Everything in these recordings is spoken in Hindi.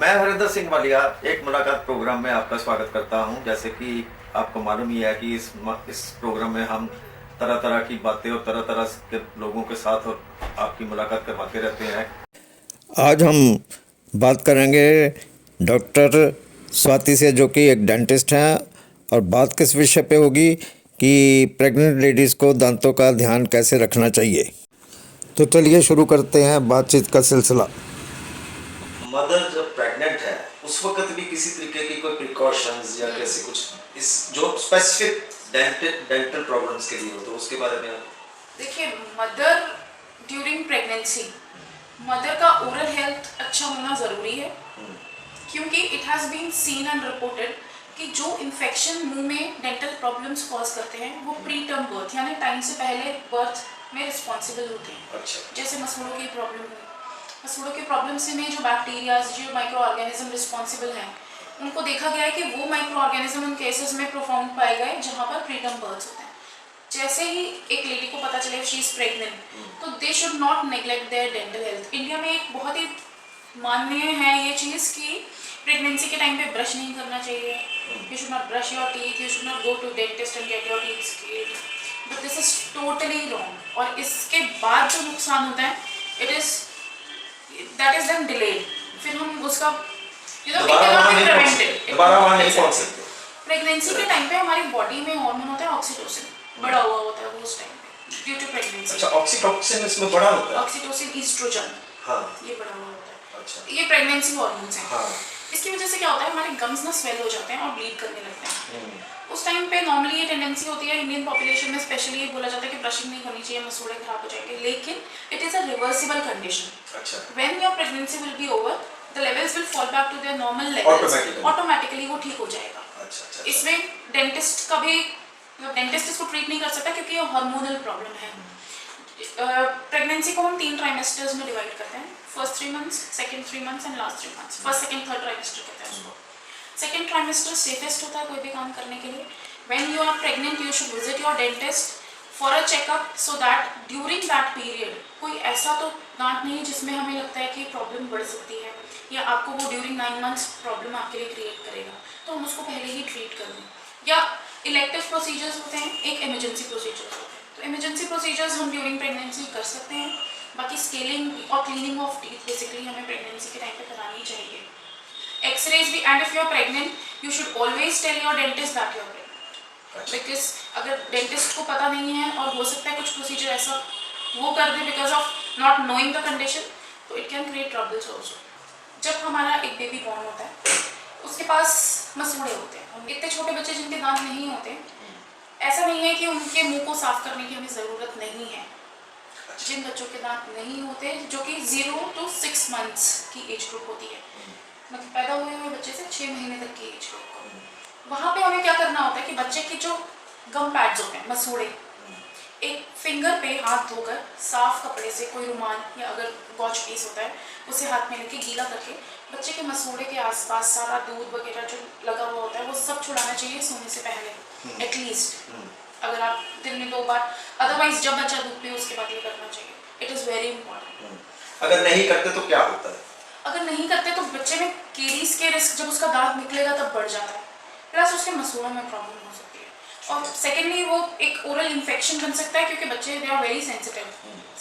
मैं हरिंदर सिंह वालिया एक मुलाकात प्रोग्राम में आपका स्वागत करता हूं। जैसे कि आपको मालूम ही है कि इस प्रोग्राम में हम तरह तरह की बातें और तरह तरह के लोगों के साथ और आपकी मुलाकात करवाते रहते हैं। आज हम बात करेंगे डॉक्टर स्वाति से, जो कि एक डेंटिस्ट हैं, और बात किस विषय पे होगी कि प्रेग्नेंट लेडीज़ को दांतों का ध्यान कैसे रखना चाहिए। तो चलिए शुरू करते हैं बातचीत का सिलसिला। मदर जब प्रेग्नेंट है उस वक्त भी किसी तरीके की कोई प्रिकॉशंस या कैसे कुछ इस जो स्पेसिफिक डेंटल प्रॉब्लम्स के लिए हो, तो उसके बारे में देखिए, मदर ड्यूरिंग प्रेगनेंसी मदर का ओरल हेल्थ अच्छा होना ज़रूरी है, क्योंकि it has been seen and reported कि जो इन्फेक्शन मुंह में डेंटल प्रॉब्लम्स कॉज करते हैं वो प्री टर्म बर्थ यानी टाइम से पहले बर्थ में रिस्पॉन्सिबल होते हैं। अच्छा। जैसे मसूड़ों की प्रॉब्लम हुई, मसूड़ों की प्रॉब्लम से में जो बैक्टीरियाज, जो माइक्रो ऑर्गेनिज्म रिस्पॉन्सिबल हैं, उनको देखा गया है कि वो माइक्रो ऑर्गेनिज्म उन केसेस में प्रोफाउंड पाए गए जहाँ पर प्री टर्म बर्थ होते हैं। जैसे ही एक लेडी को पता चले शी इज प्रेग्नेंट, तो they should not neglect their dental health. India में एक बहुत ही माननीय है ये चीज़ कि प्रेगनेंसी के टाइम पे ब्रश नहीं करना चाहिए। You should not brush your teeth, you should not go to dentist and get your teeth scaled, but this is totally wrong. और इसके बाद जो नुकसान होता है it is that is then delayed. फिर हम उसका प्रेगनेंसी के टाइम पे हमारी बॉडी में हार्मोन होता है ऑक्सीटोसिन, बढ़ा हुआ होता है वो उस टाइम पे ड्यू टू प्रेगनेंसी। अच्छा, ऑक्सीटोसिन इसमें बढ़ा होता है। ऑक्सीटोसिन, ईस्ट्रोजन, हाँ, ये बढ़ा हुआ होता है। अच्छा, ये प्रेगनेंसी हार्मोन्स हैं। हाँ। इसकी वजह से क्या होता है, हमारे गम्स ना स्वेल हो जाते हैं और ब्लीड करने लगते हैं। उस टाइम पे नॉर्मली ये टेंडेंसी होती है इंडियन पॉपुलेशन में, स्पेशली ये बोला जाता है कि ब्रशिंग नहीं करनी चाहिए, मसूड़े खराब हो जाएंगे, लेकिन it is a reversible condition. अच्छा। When your pregnancy will be over, the levels will fall back to their normal levels, automatically वो ठीक हो जाएगा। अच्छा। इसमें डेंटिस्ट का भी, डेंटिस्ट इसको ट्रीट नहीं कर सकता क्योंकि ये हार्मोनल प्रॉब्लम है। प्रेगनेंसी को हम 3 ट्राइमेस्टर्स में डिवाइड करते हैं, first 3 months, second 3 months and last 3 months. First second third trimester कहते हैं उसको। सेकंड ट्राइमेस्टर सेफेस्ट होता है कोई भी काम करने के लिए। When you are pregnant you should visit your dentist for a checkup, so that during that period कोई ऐसा तो दांत नहीं है जिसमें हमें लगता है कि प्रॉब्लम बढ़ सकती है या आपको वो ड्यूरिंग 9 मंथ्स प्रॉब्लम आपके लिए क्रिएट करेगा, तो हम उसको पहले ही ट्रीट कर दें। या इलेक्टिव प्रोसीजर्स होते हैं, एक इमरजेंसी प्रोसीजर्स होते हैं। तो इमरजेंसी प्रोसीजर्स हम ड्यूरिंग प्रेगनेंसी कर सकते हैं। बाकी स्केलिंग और क्लीनिंग ऑफ टीथ बेसिकली हमें प्रेगनेंसी के टाइम पे करानी चाहिए। एक्सरेज भी, and if you are pregnant you should always tell your dentist that you are pregnant, because अगर डेंटिस्ट को पता नहीं है और हो सकता है कुछ प्रोसीजर ऐसा वो कर दे because of not knowing the condition, तो it can create troubles also. जब हमारा एक बेबी बॉर्न होता है उसके पास मसूड़े होते हैं। इतने छोटे बच्चे जिनके दांत नहीं होते, ऐसा नहीं है कि उनके मुंह को साफ करने की हमें ज़रूरत नहीं है। जिन बच्चों के दांत नहीं होते, जो कि 0 to 6 मंथ्स की एज ग्रुप होती है, मतलब पैदा हुए बच्चे से 6 महीने तक की एज ग्रुप को, वहाँ पे हमें क्या करना होता है कि बच्चे की जो गम पैड्स होते हैं, मसूड़े, एक फिंगर पे हाथ धोकर साफ कपड़े से, कोई रुमाल या अगर वॉच पीस होता है उसे हाथ में लेके गीला करके बच्चे के मसूड़े के आसपास सारा दूध वगैरह जो लगा हुआ होता है वो सब छुड़ाना चाहिए सोने से पहले एटलीस्ट। अगर आप दिन में 2 बार, अदरवाइज जब बच्चा दूध पिए उसके बाद ये करना चाहिए। It is very important. अगर नहीं करते तो क्या होता है? अगर नहीं करते तो बच्चे में केरीज के रिस्क, जब उसका दांत निकलेगा तब बढ़ जाता है, प्लस उसके मसूड़ों में प्रॉब्लम हो सकती है। और सेकेंडली वो एक ओरल इन्फेक्शन बन सकता है, क्योंकि बच्चे they are very sensitive,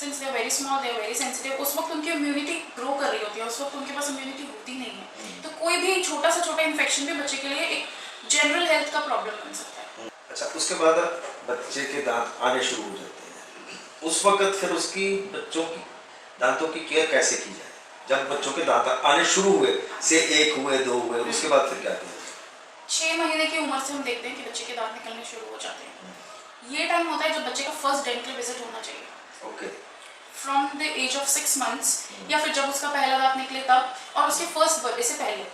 since they are very small, they are very sensitive. उस वक्त उनकी इम्यूनिटी ग्रो कर रही होती है, उस वक्त उनके पास इम्यूनिटी होती नहीं है, तो कोई भी छोटा सा इन्फेक्शन भी बच्चे के लिए एक जनरल हेल्थ का प्रॉब्लम बन सकता है। अच्छा, उसके बाद बच्चे के दांत आने शुरू हो जाते हैं, उस वक्त फिर उसकी बच्चों की दांतों की केयर कैसे की जाए? जब बच्चों के दांत आने शुरू हुए से 1 हुए 2 हुए, उसके बाद फिर क्या किया? 6 महीने की उम्र से हम देखते हैं कि बच्चे के दांत निकलने शुरू हो जाते हैं। ये टाइम होता है जब बच्चे का फर्स्ट डेंटल विजिट होना चाहिए। Okay. From the age of 6 months, या फिर जब उसका पहला दांत निकले तब, और उसके फर्स्ट बर्थडे से पहले।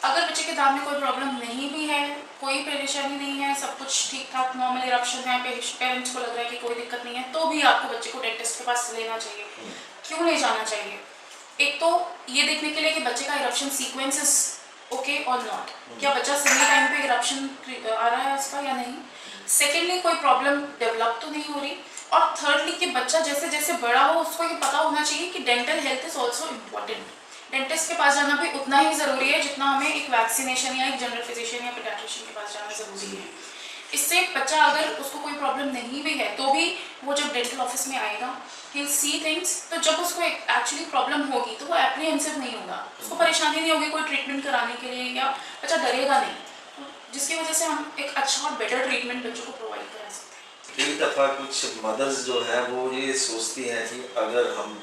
अगर बच्चे के दांत में कोई प्रॉब्लम नहीं भी है, कोई परेशानी नहीं है, सब कुछ ठीक ठाक नॉर्मल इरप्शन है, पेरेंट्स को लग रहा है कि कोई दिक्कत नहीं है, तो भी आपको बच्चे को डेंटिस्ट के पास लेना चाहिए। क्यों ले जाना चाहिए? एक तो ये देखने के लिए कि बच्चे का इरप्शन सीक्वेंसेस ओके और नॉट, क्या बच्चा सही टाइम पे इरप्शन आ रहा है उसका या नहीं। सेकेंडली कोई प्रॉब्लम डेवलप तो नहीं हो रही, और थर्डली कि बच्चा जैसे जैसे बड़ा हो उसको ये पता होना चाहिए कि dental health is also important. Dentist के पास जाना भी उतना ही ज़रूरी है जितना हमें एक वैक्सीनेशन या एक जनरल फिजिशियन या पीडियाट्रिशियन के पास जाना ज़रूरी है। इससे बच्चा अगर उसको कोई प्रॉब्लम नहीं भी है तो भी वो जब डेंटल ऑफिस में आएगा ही सी थिंग्स, तो जब उसको एक्चुअली प्रॉब्लम होगी तो वो एप्रीहेंसिव नहीं होगा, उसको परेशानी नहीं होगी कोई ट्रीटमेंट कराने के लिए, या बच्चा डरेगा नहीं, तो जिसकी वजह से हम एक अच्छा और बेटर ट्रीटमेंट बच्चों को प्रोवाइड करा सकते हैं। एक दफ़ा कुछ मदर्स जो है वो ये सोचती हैं कि अगर हम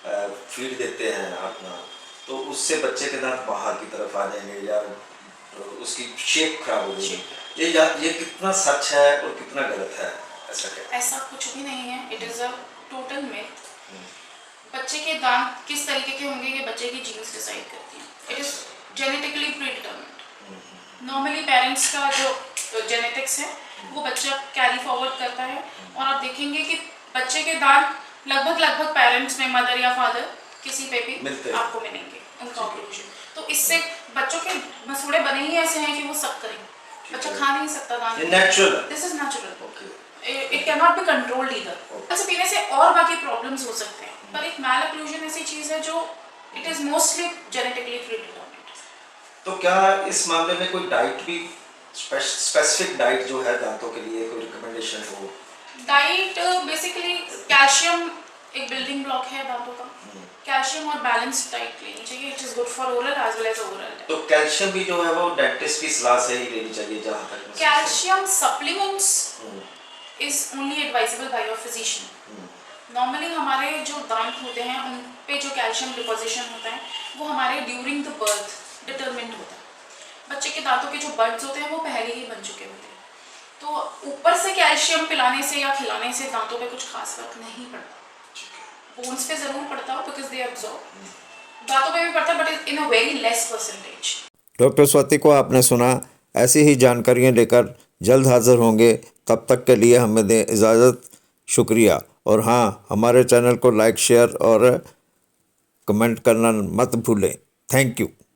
फीड देते हैं अपना तो उससे बच्चे के दांत बाहर की तरफ आ जाएंगे या उसकी शेप खराब हो जाएगी। ये कितना सच है और कितना गलत है, ऐसा क्या? ऐसा कुछ भी नहीं है, it is a total myth. बच्चे के दांत किस तरीके के होंगे ये बच्चे की जीन्स डिसाइड करती हैं, it is genetically predetermined. Normally parents का जो जेनेटिक्स है वो बच्चा कैरी फॉरवर्ड करता है, और आप देखेंगे कि बच्चे के दांत लगभग पेरेंट्स में मदर या फादर किसी पे भी आपको मिलेंगे उनका ऑक्लूजन। तो इससे बच्चों के मसूड़े बने ही ऐसे हैं कि वो सब करेंगे, बच्चा खा नहीं सकता दांत, natural, this is natural, it can not be controlled either. ऐसे पीने से और बाकी प्रॉब्लम्स हो सकते हैं, पर एक मैल ऑक्लूजन ऐसी चीज है जो इट इज मोस्टली जेनेटिकली प्रीडिटर्मिन्ड। तो क्या इस मामले में कोई डाइट भी, स्पेसिफिक डाइट जो है दांतों के लिए कोई रिकमेंडेशन हो? डाइट बेसिकली कैल्शियम एक बिल्डिंग ब्लॉक है दांतों का, कैल्शियम और बैलेंस्ड डाइट लेनी चाहिए, it is good for oral as well as oral. तो कैल्शियम भी जो है वो डेंटिस्ट की सलाह से ही लेनी चाहिए जहाँ तक मैं calcium supplements is only advisable by your physician. Normally हमारे जो दांत होते हैं उन पे जो कैल्शियम डिपोजिशन होता है वो हमारे ड्यूरिंग द बर्थ डिटरमिन्ड होता है। बच्चे के दांतों के जो बड्स होते हैं वो पहले ही बन चुके होते हैं, तो ऊपर से कैल्शियम पिलाने से या खिलाने से दांतों पे कुछ खास फर्क नहीं पड़ता। बोन्स पे जरूर पड़ता हो बिकॉज दे अब्सॉर्ब, दांतों पे भी पड़ता है but in a very less percentage. Doctor Swati को आपने सुना, ऐसी ही जानकारियाँ लेकर जल्द हाजिर होंगे, तब तक के लिए हमें दें इजाज़त। शुक्रिया। और हाँ, हमारे चैनल को लाइक शेयर और कमेंट करना मत भूलें। Thank you.